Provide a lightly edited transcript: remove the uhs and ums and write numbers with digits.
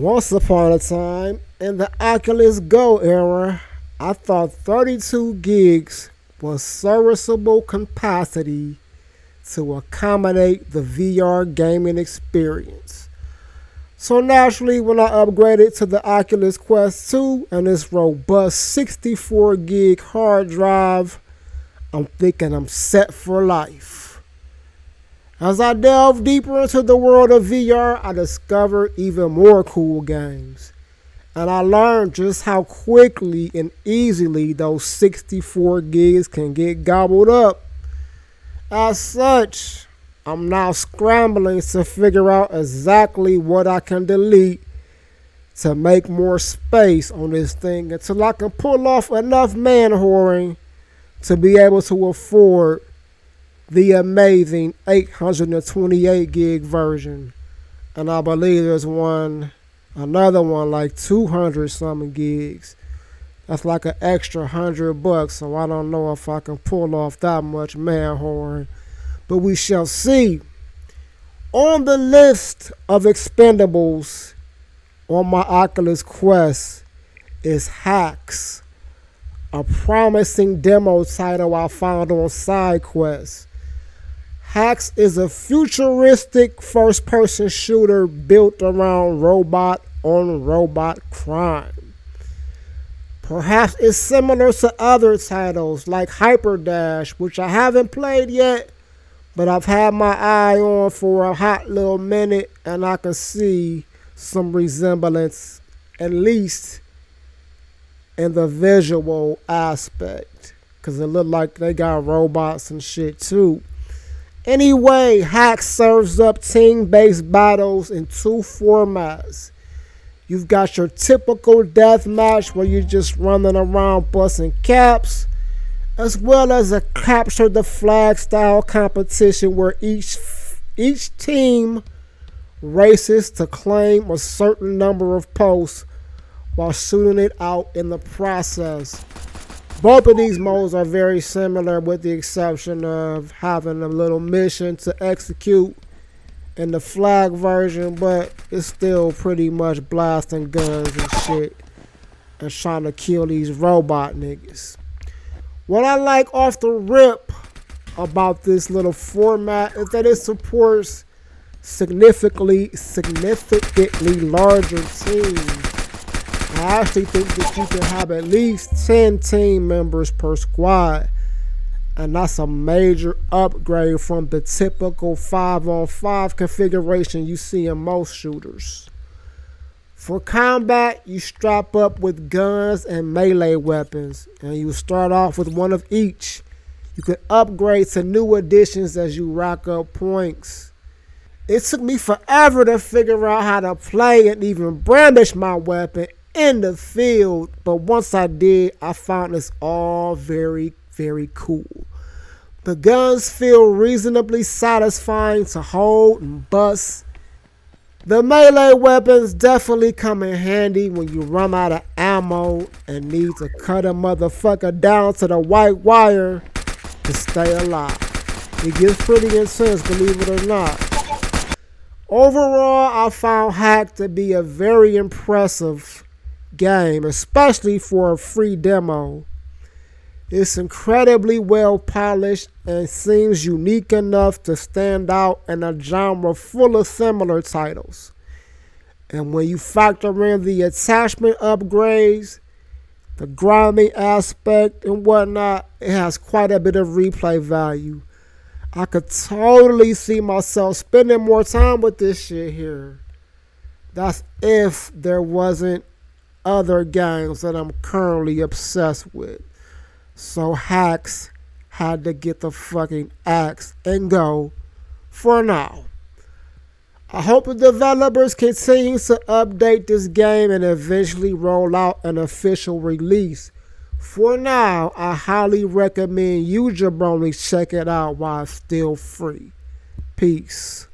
Once upon a time, in the Oculus Go era, I thought 32 gigs was serviceable capacity to accommodate the VR gaming experience. So naturally, when I upgraded to the Oculus Quest 2 and its robust 64 gig hard drive, I'm thinking I'm set for life. As I delved deeper into the world of VR, I discovered even more cool games. And I learned just how quickly and easily those 64 gigs can get gobbled up. As such, I'm now scrambling to figure out exactly what I can delete to make more space on this thing until I can pull off enough man-whoring to be able to afford the amazing 828 gig version. And I believe there's another one like 200 something gigs. That's like an extra $100, so I don't know if I can pull off that much man-whoring. But we shall see. On the list of expendables on my Oculus Quest is Hacks, a promising demo title I found on SideQuest. Hacks is a futuristic first-person shooter built around robot-on-robot crime. Perhaps it's similar to other titles like Hyperdash, which I haven't played yet, but I've had my eye on for a hot little minute, and I can see some resemblance, at least in the visual aspect, because it looked like they got robots and shit too. Anyway, Hacks serves up team-based battles in two formats. You've got your typical deathmatch where you're just running around busting caps, as well as a capture the flag style competition where each team races to claim a certain number of posts while shooting it out in the process. Both of these modes are very similar with the exception of having a little mission to execute in the flag version, but it's still pretty much blasting guns and shit and trying to kill these robot niggas. What I like off the rip about this little format is that it supports significantly larger teams. I actually think that you can have at least 10 team members per squad, and that's a major upgrade from the typical 5-on-5 configuration you see in most shooters. For combat, you strap up with guns and melee weapons, and you start off with one of each. You can upgrade to new additions as you rack up points. It took me forever to figure out how to play and even brandish my weapon in the field, but once I did, I found this all very, very cool. The guns feel reasonably satisfying to hold and bust. The melee weapons definitely come in handy when you run out of ammo and need to cut a motherfucker down to the white wire to stay alive. It gets pretty intense, believe it or not. Overall, I found Hack to be a very impressive game, especially for a free demo. It's incredibly well polished and seems unique enough to stand out in a genre full of similar titles. And when you factor in the attachment upgrades, the grinding aspect and whatnot, it has quite a bit of replay value. I could totally see myself spending more time with this shit here. That's if there wasn't other games that I'm currently obsessed with. So Hacks had to get the fucking axe and go for now. I hope the developers continue to update this game and eventually roll out an official release. For now, I highly recommend you jabronis check it out while it's still free. Peace.